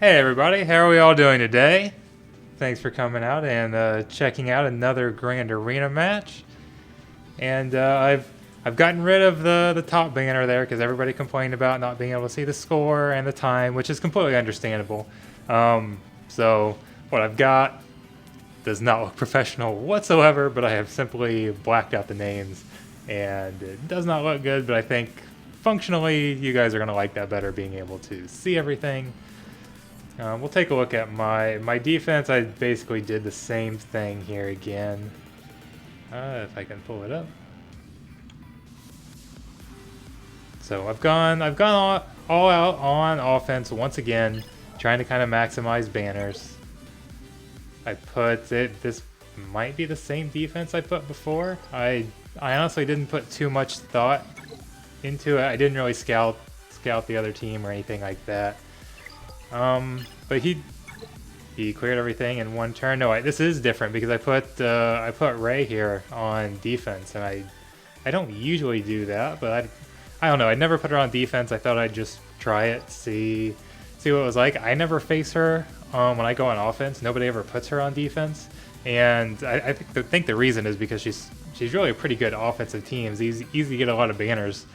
Hey everybody, how are we all doing today? Thanks for coming out and checking out another Grand Arena match. And I've gotten rid of the top banner there because everybody complained about not being able to see the score and the time, which is completely understandable. So what I've got does not look professional whatsoever, but I have simply blacked out the names, and it does not look good. But I think functionally, you guys are gonna like that better, being able to see everything. We'll take a look at my defense. I basically did the same thing here again. If I can pull it up. So I've gone all out on offense once again, trying to kind of maximize banners. I put it. This might be the same defense I put before. I honestly didn't put too much thought into it. I didn't really scout the other team or anything like that. But he cleared everything in one turn. No, this is different because I put Ray here on defense, and I don't usually do that, but I don't know. I never put her on defense. I thought I'd just try it, see what it was like. I never face her when I go on offense. Nobody ever puts her on defense, and I think the reason is because she's really a pretty good offensive team. It's easy to get a lot of banners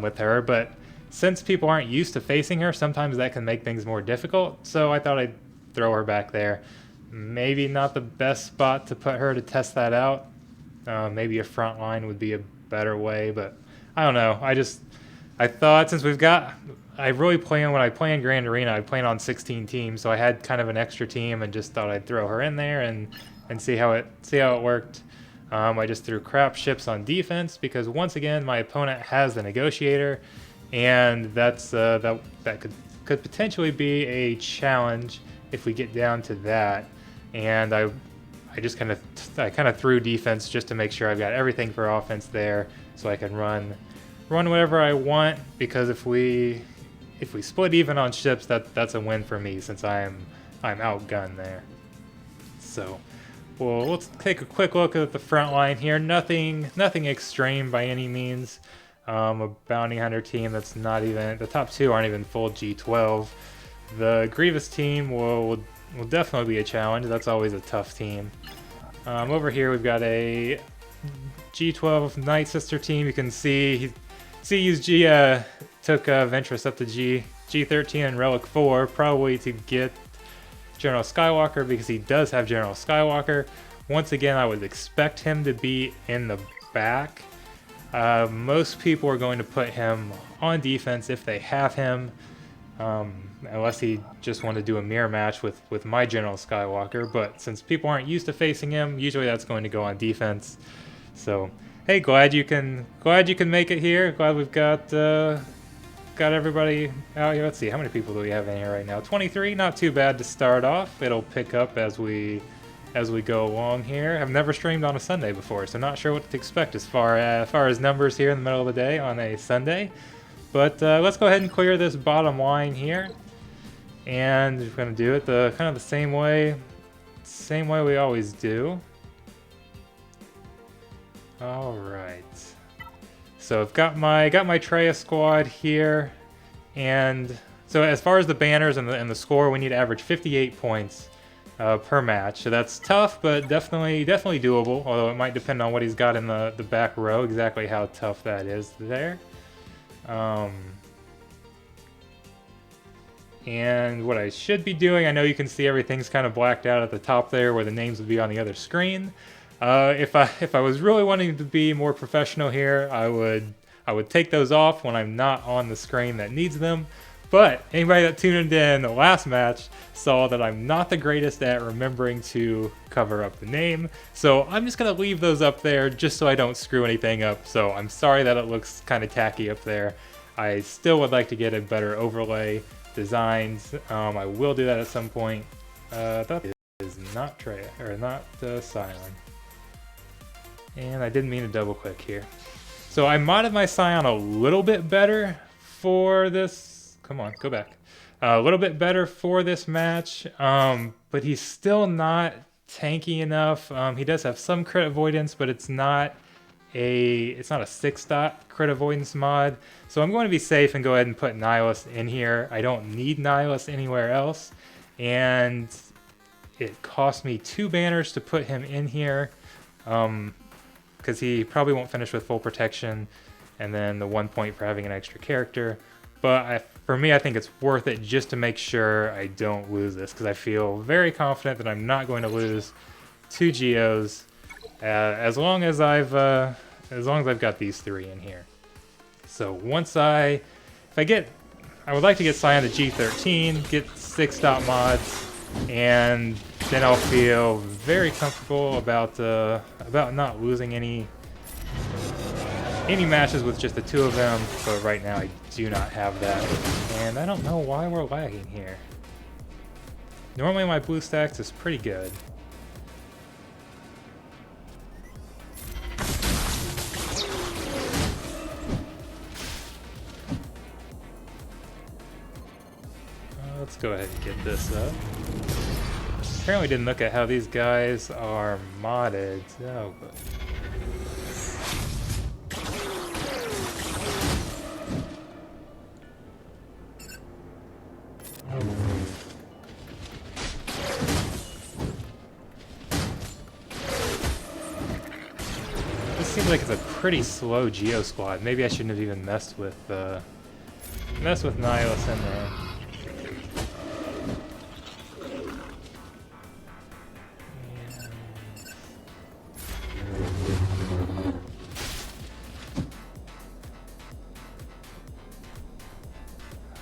with her, but since people aren't used to facing her, sometimes that can make things more difficult. So I thought I'd throw her back there. Maybe not the best spot to put her to test that out. Maybe a front line would be a better way, but I don't know. I thought since when I play in Grand Arena, I play on 16 teams, so I had kind of an extra team and just thought I'd throw her in there and see how it worked. I just threw crap ships on defense because once again my opponent has the negotiator, and that's that could potentially be a challenge if we get down to that. And I just kind of threw defense just to make sure I've got everything for offense there, so I can run whatever I want. Because if we split even on ships, that's a win for me since I'm outgunned there. So, well, let's take a quick look at the front line here. Nothing extreme by any means. A bounty hunter team that's not even, the top two aren't even full G12. The Grievous team will definitely be a challenge. That's always a tough team. Over here we've got a G12 Night Sister team. You can see took Ventress up to G13 and Relic 4, probably to get General Skywalker, because he does have General Skywalker. Once again, I would expect him to be in the back. Most people are going to put him on defense if they have him, unless he just wanted to do a mirror match with my General Skywalker. But since people aren't used to facing him, usually that's going to go on defense. So, hey, glad you can make it here. Glad we've got everybody out here. Let's see, how many people do we have in here right now? 23, not too bad to start off. It'll pick up as we go along here. I've never streamed on a Sunday before, so not sure what to expect as far as numbers here in the middle of the day on a Sunday. But let's go ahead and clear this bottom line here, and we're going to do it the kind of the same way we always do. All right. So I've got my Traya squad here, and so as far as the banners and the score, we need to average 58 points per match. So that's tough, but definitely doable. Although it might depend on what he's got in the back row, exactly how tough that is there. And what I should be doing, I know you can see everything's kind of blacked out at the top there, where the names would be on the other screen. If I was really wanting to be more professional here, I would take those off when I'm not on the screen that needs them. But anybody that tuned in the last match saw that I'm not the greatest at remembering to cover up the name. So I'm just going to leave those up there just so I don't screw anything up. So I'm sorry that it looks kind of tacky up there. I still would like to get a better overlay designs. I will do that at some point. That is not Traya, or not Scion. And I didn't mean to double click here. So I modded my Scion a little bit better for this. Come on, go back. A little bit better for this match, but he's still not tanky enough. He does have some crit avoidance, but it's not a 6-dot crit avoidance mod. So I'm going to be safe and go ahead and put Nihilus in here. I don't need Nihilus anywhere else. and it cost me 2 banners to put him in here, because he probably won't finish with full protection, and then the 1 point for having an extra character. But for me, I think it's worth it just to make sure I don't lose this, because I feel very confident that I'm not going to lose 2 Geos as long as I've got these 3 in here. So I would like to get Scion to G13, get 6 dot mods, and then I'll feel very comfortable about not losing any matches with just the 2 of them. But right now I do not have that, and I don't know why we're lagging here. Normally my BlueStacks is pretty good. Let's go ahead and get this up. Apparently didn't look at how these guys are modded. Oh, but... This seems like it's a pretty slow Geo squad. Maybe I shouldn't have even messed with Nihilus in there.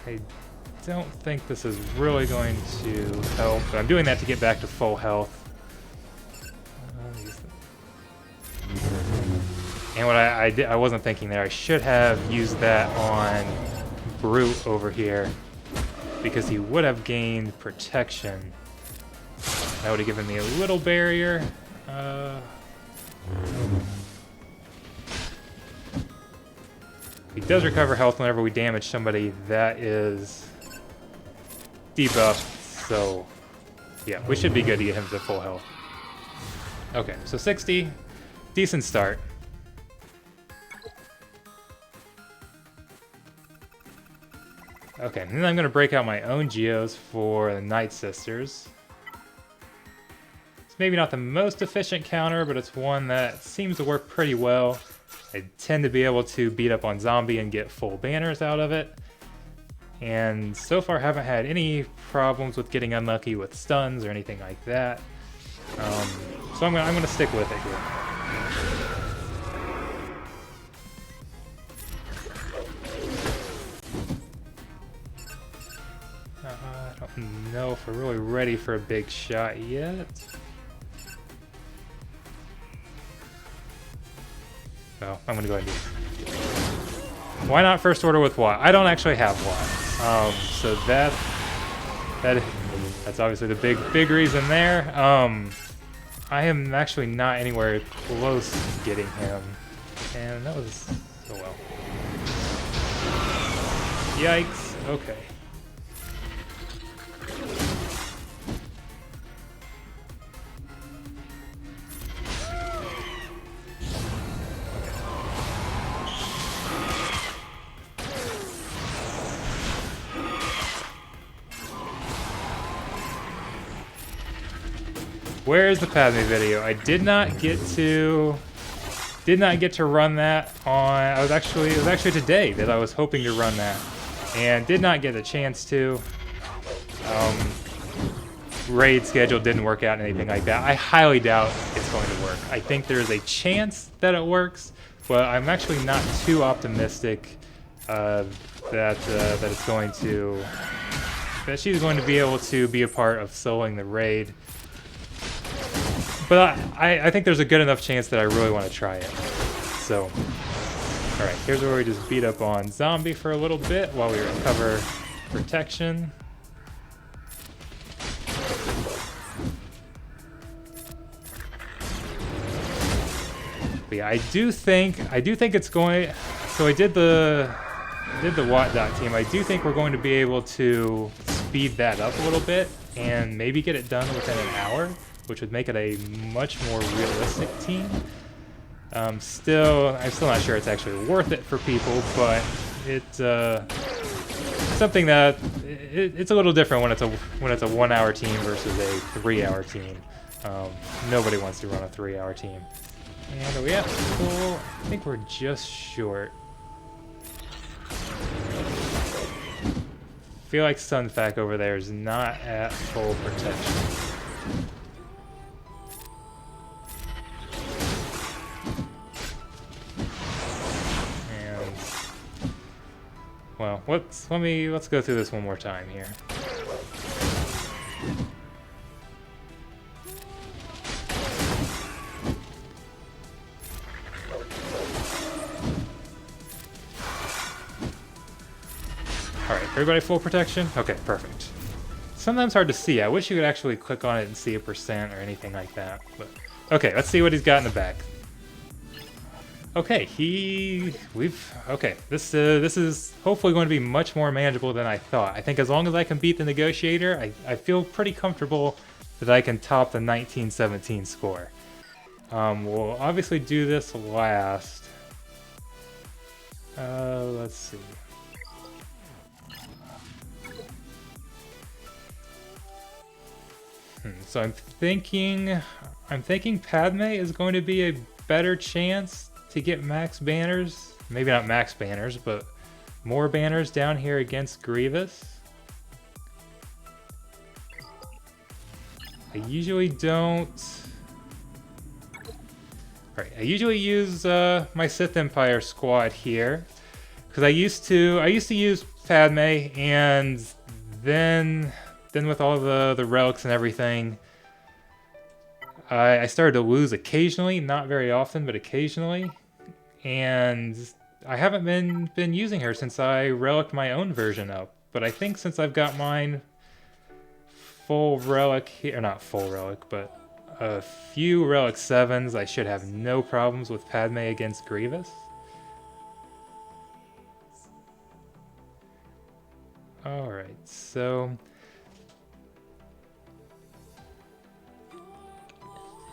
I don't think this is really going to help, but I'm doing that to get back to full health. And what I wasn't thinking there, I should have used that on Brute over here, because he would have gained protection. That would have given me a little barrier. He does recover health whenever we damage somebody that is debuffed, so yeah, we should be good to get him to full health. Okay, so 60, decent start. Okay, and then I'm going to break out my own Geos for the Night Sisters. It's maybe not the most efficient counter, but it's one that seems to work pretty well. I tend to be able to beat up on Zombie and get full banners out of it. And so far haven't had any problems with getting unlucky with stuns or anything like that. So I'm gonna stick with it here. I don't know if we're really ready for a big shot yet. So I'm gonna go ahead and do it. Why not first order with Watt? I don't actually have Watt, so that's obviously the big reason there. I am actually not anywhere close to getting him, and that was so well. Yikes. Okay. Where's the Padme video? I did not get to run that on. It was actually today that I was hoping to run that, and did not get a chance to. Raid schedule didn't work out and anything like that. I highly doubt it's going to work. I think there's a chance that it works, but I'm actually not too optimistic that it's going to. That she's going to be able to be a part of soloing the raid. But I think there's a good enough chance that I really want to try it. So, alright, here's where we just beat up on Zombie for a little bit while we recover protection. But yeah, I do think it's going. So I did the Watt team. I do think we're going to be able to speed that up a little bit and maybe get it done within an hour, which would make it a much more realistic team. I'm still not sure it's actually worth it for people, but it something that it's a little different when it's a 1 hour team versus a 3 hour team. Nobody wants to run a 3 hour team. And are we at full? I think we're just short. Feel like Sunfac over there is not at full protection. Well, let's go through this one more time here. Alright, everybody full protection? Okay, perfect. Sometimes hard to see. I wish you could actually click on it and see a percent or anything like that. But okay, let's see what he's got in the back. Okay, this is hopefully going to be much more manageable than I thought. I think as long as I can beat the Negotiator, I feel pretty comfortable that I can top the 1917 score. We'll obviously do this last. Let's see. So I'm thinking Padme is going to be a better chance to get max banners. Maybe not max banners, but more banners down here against Grievous. I usually don't. Right, I usually use my Sith Empire squad here because I used to use Padme, and then with all the relics and everything, I started to lose occasionally, not very often, but occasionally. And I haven't been using her since I reliced my own version up. But I think since I've got mine full relic here, not full relic, but a few relic 7s, I should have no problems with Padme against Grievous. Alright, so...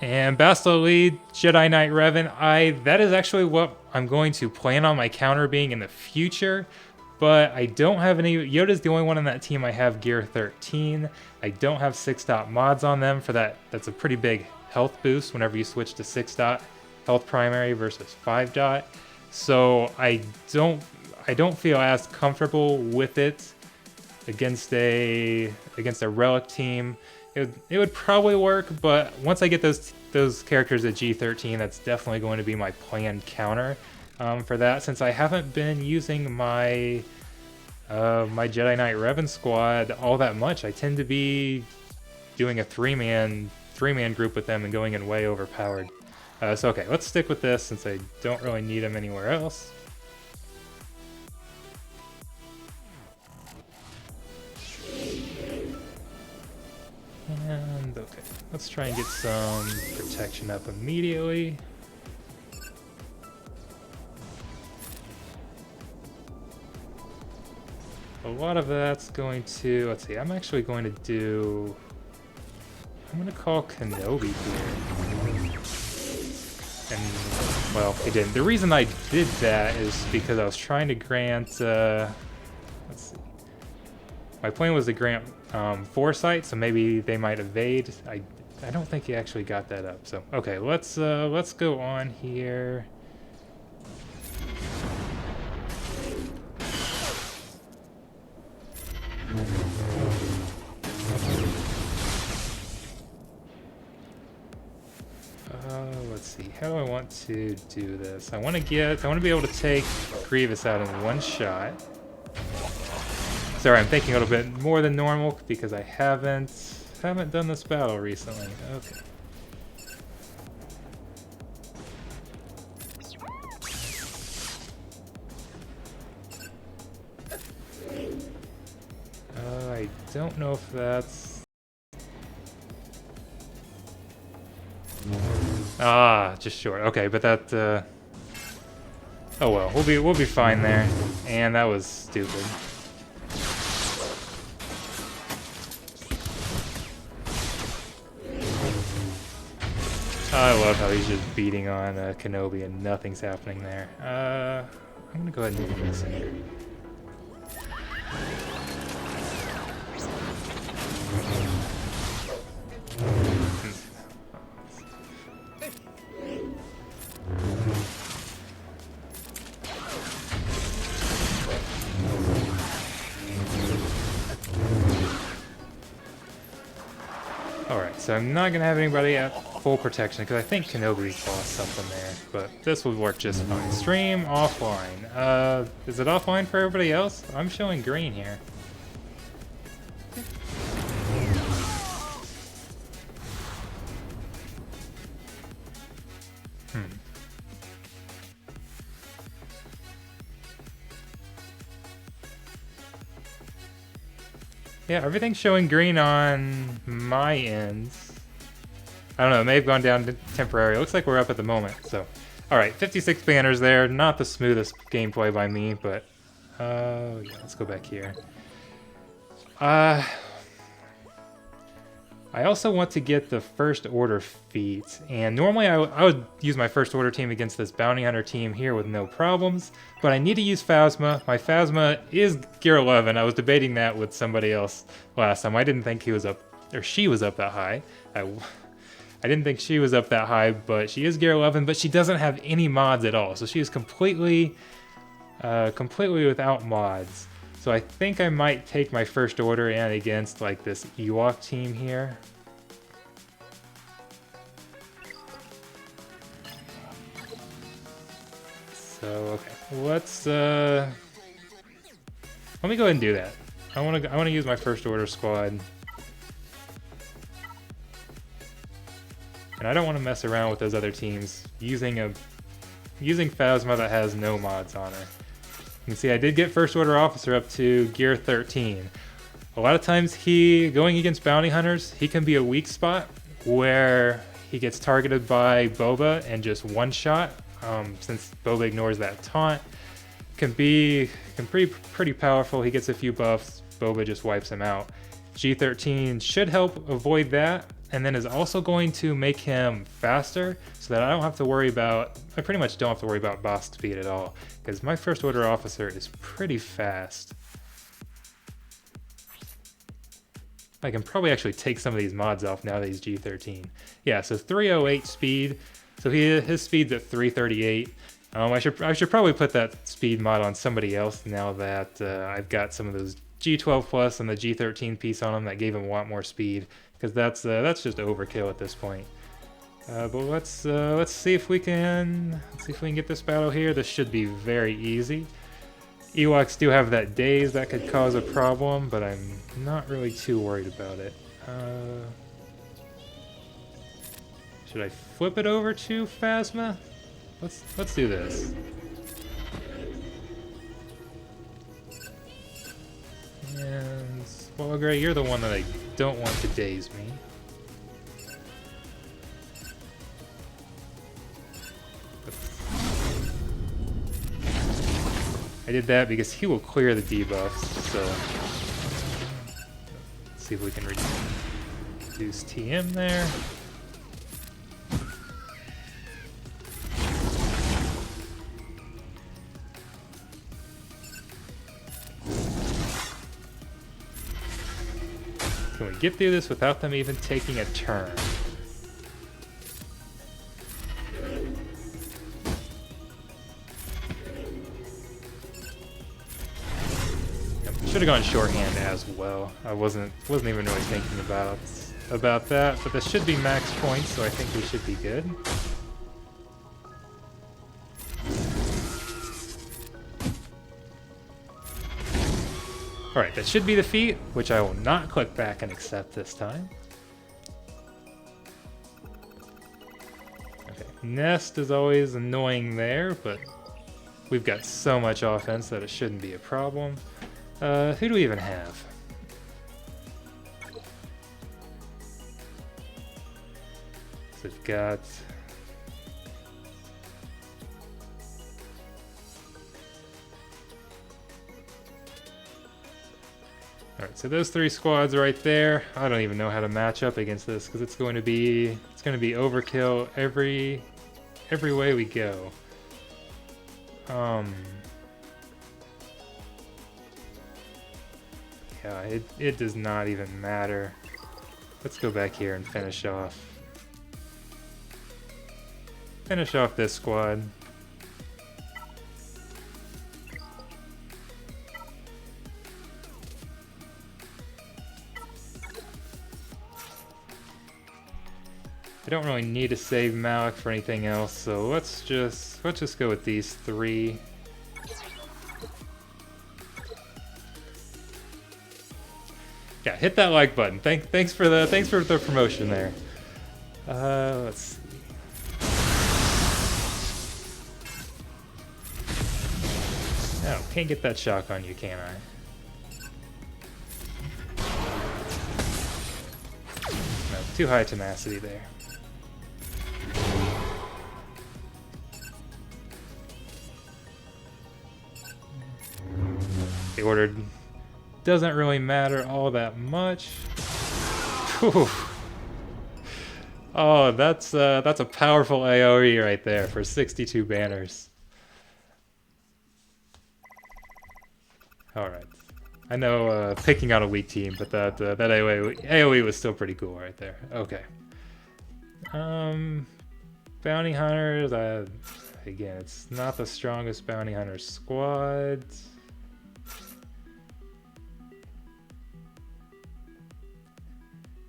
And Bastila lead, Jedi Knight Revan, that is actually what I'm going to plan on my counter being in the future, but I don't have any. Yoda's the only one on that team I have Gear 13. I don't have 6-dot mods on them for that. That's a pretty big health boost whenever you switch to 6-dot health primary versus 5-dot. So I don't feel as comfortable with it against a relic team. It would probably work, but once I get those characters at G13, that's definitely going to be my planned counter for that. Since I haven't been using my my Jedi Knight Revan squad all that much, I tend to be doing a three-man group with them and going in way overpowered. So okay, let's stick with this since I don't really need them anywhere else. And okay, let's try and get some protection up immediately. A lot of that's going to, let's see, I'm actually going to do, I'm going to call Kenobi here. And, well, I didn't. The reason I did that is because I was trying to grant, let's see. My plan was to grant Foresight, so maybe they might evade. I don't think he actually got that up. So okay, let's go on here. Let's see. How do I want to do this? I want to be able to take Grievous out in one shot. Sorry, I'm thinking a little bit more than normal because I haven't done this battle recently. Okay. I don't know if that's... just short. Okay, but that... Oh well, we'll be fine there. And that was stupid. I love how he's just beating on Kenobi and nothing's happening there. I'm gonna go ahead and do this here. So I'm not going to have anybody at full protection, because I think Kenobi lost something there. But this would work just fine. Stream offline. Is it offline for everybody else? I'm showing green here. Yeah, everything's showing green on my ends. I don't know, it may have gone down temporarily. It looks like we're up at the moment, so. Alright, 56 banners there. Not the smoothest gameplay by me, but... yeah, let's go back here. I also want to get the first order feat, and normally I would use my first order team against this bounty hunter team here with no problems, but I need to use Phasma. My Phasma is Gear 11. I was debating that with somebody else last time. I didn't think he was up, or she was up that high. I didn't think she was up that high, but she is Gear 11, but she doesn't have any mods at all, so she is completely without mods. So I think I might take my first order in against like this Ewok team here. So okay, let's let me go ahead and do that. I want to use my first order squad. And I don't want to mess around with those other teams using Phasma that has no mods on her. You can see I did get First Order Officer up to Gear 13. A lot of times going against bounty hunters, he can be a weak spot where he gets targeted by Boba and just one shot, since Boba ignores that taunt. Can be pretty powerful. He gets a few buffs, Boba just wipes him out. G13 should help avoid that, and then is also going to make him faster so that I pretty much don't have to worry about boss speed at all, because my First Order Officer is pretty fast. I can probably actually take some of these mods off now that he's G13. Yeah, so 308 speed, so his speed's at 338. I should probably put that speed mod on somebody else now that I've got some of those G12 Plus and the G13 piece on him that gave him a lot more speed, because that's just overkill at this point. But let's see if we can get this battle here. This should be very easy. Ewoks do have that daze that could cause a problem, but I'm not really too worried about it. Should I flip it over to Phasma? Let's do this. And Swallow Gray, you're the one that I don't want to daze me. I did that because he will clear the debuffs, so let's see if we can reduce TM there. Can we get through this without them even taking a turn? Should have gone shorthand as well. I wasn't even really thinking about that, but this should be max points, so I think we should be good. Alright, that should be the feat, which I will not click back and accept this time. Okay, Nest is always annoying there, but we've got so much offense that it shouldn't be a problem. Who do we even have? So we've got... Alright, so those three squads right there, I don't even know how to match up against this, because it's going to be overkill every way we go. Yeah, it does not even matter. Let's go back here and finish off this squad. I don't really need to save Malik for anything else, so let's just go with these three. Yeah, hit that like button. Thanks for the promotion there. Let's see. Oh, can't get that shock on you, can I? No, too high tenacity there. The order doesn't really matter all that much. Whew. Oh, that's a powerful AoE right there for 62 banners. All right, I know picking out a weak team, but that AoE was still pretty cool right there. Okay. Bounty hunters. Again, it's not the strongest bounty hunter squad.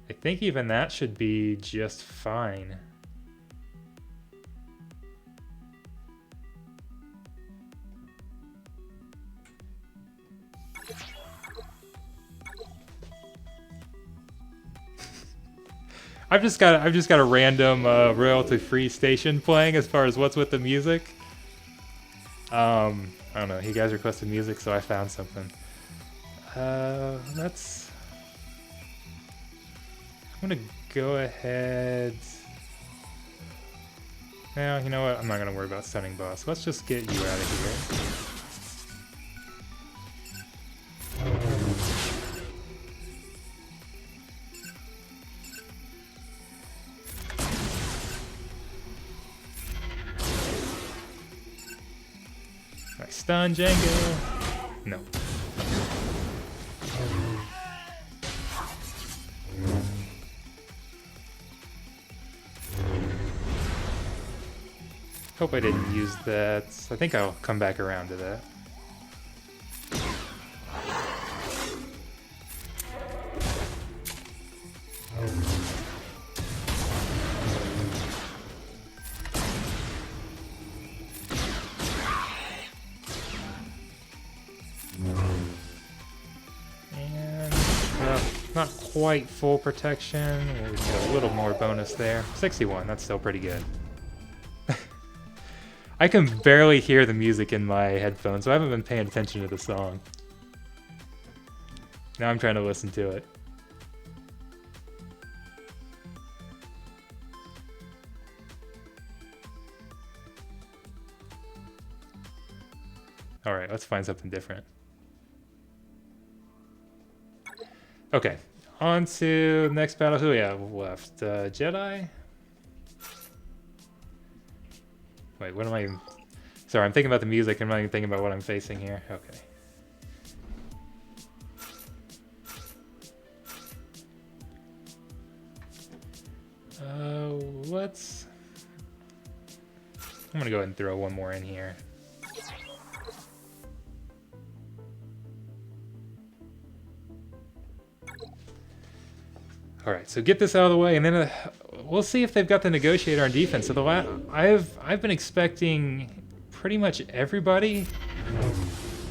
I think even that should be just fine. I've just got a random royalty-free station playing as far as what's with the music. I don't know. You guys requested music, so I found something. That's. I'm gonna go ahead. Well, you know what? I'm not gonna worry about stunning boss. Let's just get you out of here. Nice stun, Django. No. Hope I didn't use that. I think I'll come back around to that. And not quite full protection. We'll get a little more bonus there. 61, that's still pretty good. I can barely hear the music in my headphones, so I haven't been paying attention to the song. Now I'm trying to listen to it. Alright, let's find something different. Okay, on to the next battle. Who we have left? Jedi? Wait, what am I... Sorry, I'm thinking about the music. I'm not even thinking about what I'm facing here. Okay. Let's... I'm gonna go ahead and throw one more in here. All right, so get this out of the way, and then we'll see if they've got the negotiator on defense. So I've been expecting pretty much everybody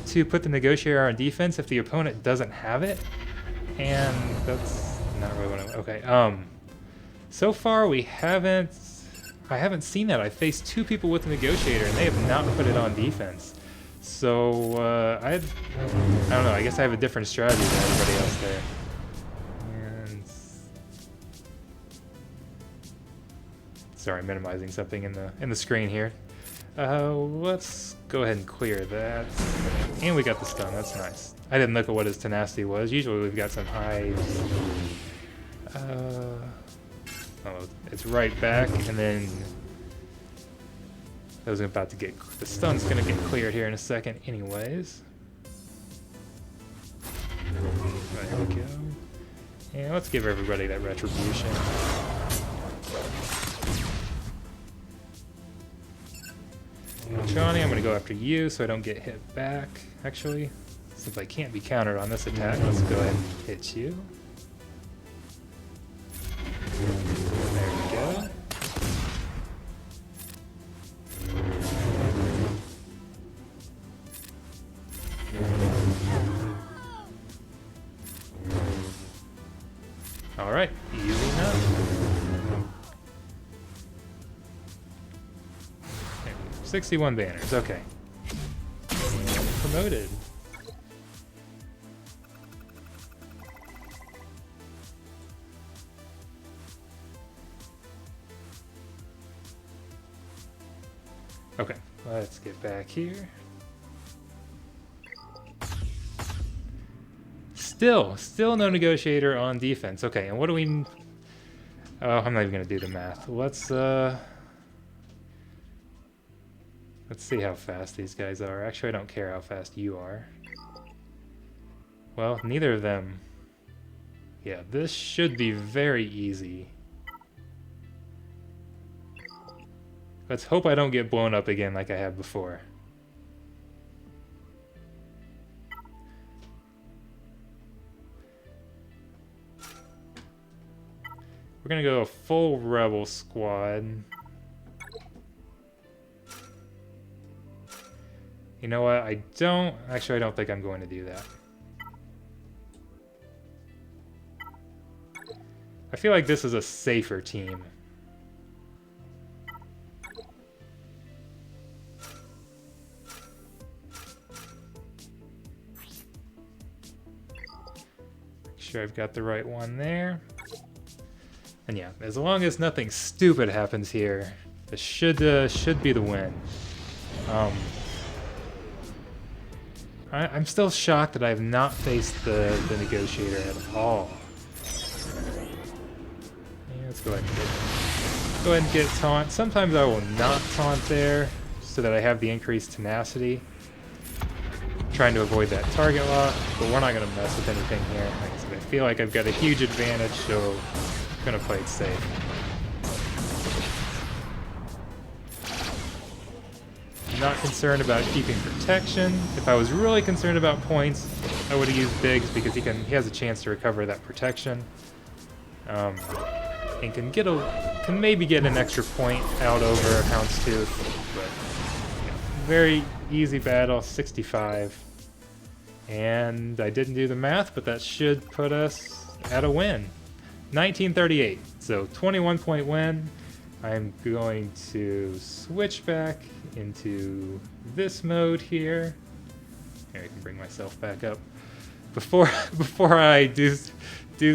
to put the negotiator on defense if the opponent doesn't have it, and that's not really what I'm. Okay. So far I haven't seen that. I faced two people with the negotiator, and they have not put it on defense. So I don't know. I guess I have a different strategy than everybody else there. Sorry, minimizing something in the screen here. Let's go ahead and clear that. And we got the stun, that's nice. I didn't look at what his tenacity was. Usually we've got some high... oh, it's right back, and then... I was about to get... The stun's gonna get cleared here in a second anyways. There we go. And let's give everybody that retribution. Johnny, I'm going to go after you so I don't get hit back. Actually, since I can't be countered on this attack, let's go ahead and hit you. There we go. Alright, easy enough. 61 banners, okay. Promoted. Okay, let's get back here. Still no negotiator on defense. Okay, and what do we... Oh, I'm not even gonna do the math. Let's see how fast these guys are. Actually, I don't care how fast you are. Well, neither of them. Yeah, this should be very easy. Let's hope I don't get blown up again like I have before. We're gonna go a full rebel squad. You know what? I don't think I'm going to do that. I feel like this is a safer team. Make sure I've got the right one there. And yeah, as long as nothing stupid happens here, this should be the win. I'm still shocked that I have not faced the negotiator at all. Yeah, let's go ahead and get taunt. Sometimes I will not taunt there so that I have the increased tenacity. Trying to avoid that target lock, but we're not going to mess with anything here. Like I said, I feel like I've got a huge advantage, so I'm going to play it safe. Not concerned about keeping protection. If I was really concerned about points, I would have used Biggs because he has a chance to recover that protection, and can maybe get an extra point out over Houndstooth. But yeah, very easy battle, 65, and I didn't do the math, but that should put us at a win, 1938. So 21-point win. I'm going to switch back into this mode here. Here, I can bring myself back up before I do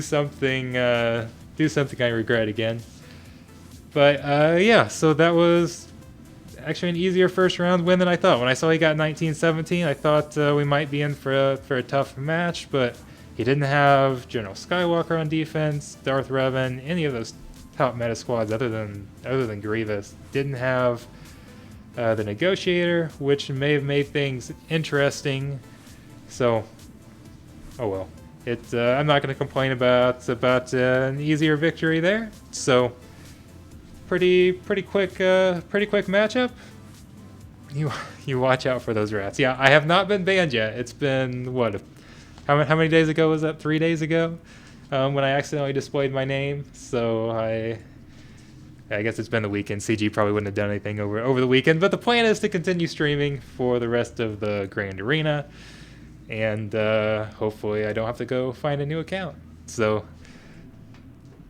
something I regret again. But yeah, so that was actually an easier first round win than I thought. When I saw he got 19-17, I thought we might be in for a tough match, but he didn't have General Skywalker on defense, Darth Revan, any of those top meta squads other than Grievous. Didn't have the negotiator, which may have made things interesting. So, oh well. I'm not going to complain about an easier victory there. So, pretty quick matchup. You watch out for those rats. Yeah, I have not been banned yet. It's been what? How many days ago was that? 3 days ago. When I accidentally displayed my name, so I guess it's been the weekend. CG probably wouldn't have done anything over the weekend, but the plan is to continue streaming for the rest of the Grand Arena, and hopefully I don't have to go find a new account. So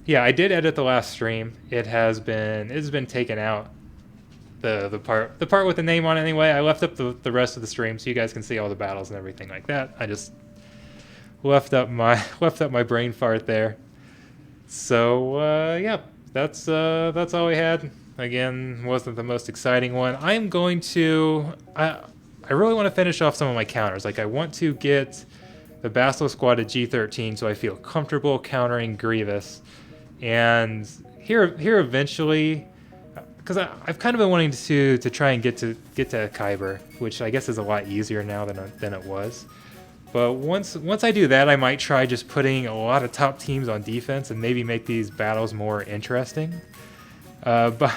yeah, I did edit the last stream. It has been taken out. The part with the name on it anyway. I left up the rest of the stream so you guys can see all the battles and everything like that. I just left up my brain fart there. So yeah, that's all we had. Again, wasn't the most exciting one. I really want to finish off some of my counters. Like I want to get the Bastila squad to G13 so I feel comfortable countering Grievous. And here eventually, because I've kind of been wanting to try and get to Kyber, which I guess is a lot easier now than it was. But once I do that, I might try just putting a lot of top teams on defense and maybe make these battles more interesting. But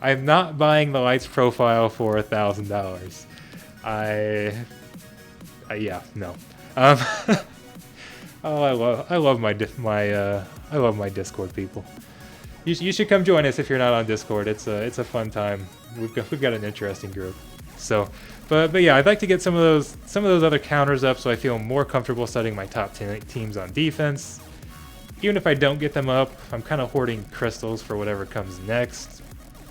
I'm not buying the Lights profile for $1,000. Yeah, no. Oh, I love my Discord people. You should come join us if you're not on Discord. It's a fun time. We've got an interesting group. So. But yeah, I'd like to get some of those other counters up so I feel more comfortable setting my top 10 teams on defense. even if I don't get them up, I'm kind of hoarding crystals for whatever comes next.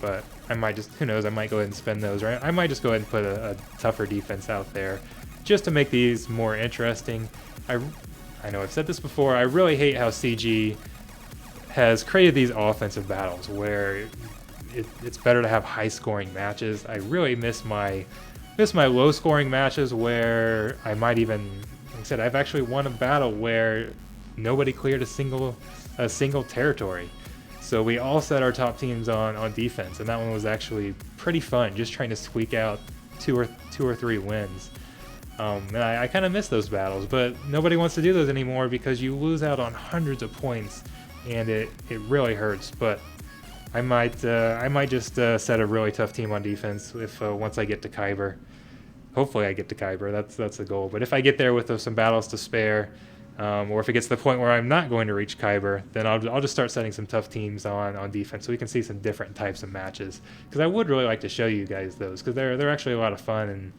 But I might just, who knows, I might go ahead and spend those, right? I might just go ahead and put a tougher defense out there just to make these more interesting. I know I've said this before, I really hate how CG has created these offensive battles where it's better to have high-scoring matches. I really miss my low-scoring matches where I might even, like I said, I've actually won a battle where nobody cleared a single territory. So we all set our top teams on defense, and that one was actually pretty fun, just trying to squeak out two or three wins. And I kind of miss those battles, but nobody wants to do those anymore because you lose out on hundreds of points, and it really hurts. But I might just set a really tough team on defense if once I get to Kyber. Hopefully I get to Kyber. That's the goal. But if I get there with some battles to spare, or if it gets to the point where I'm not going to reach Kyber, then I'll just start setting some tough teams on defense so we can see some different types of matches. Because I would really like to show you guys those because they're actually a lot of fun and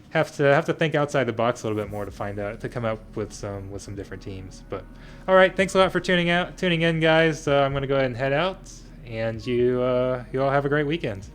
have to think outside the box a little bit more to come up with some different teams. But all right, thanks a lot for tuning in, guys. I'm gonna go ahead and head out, and you all have a great weekend.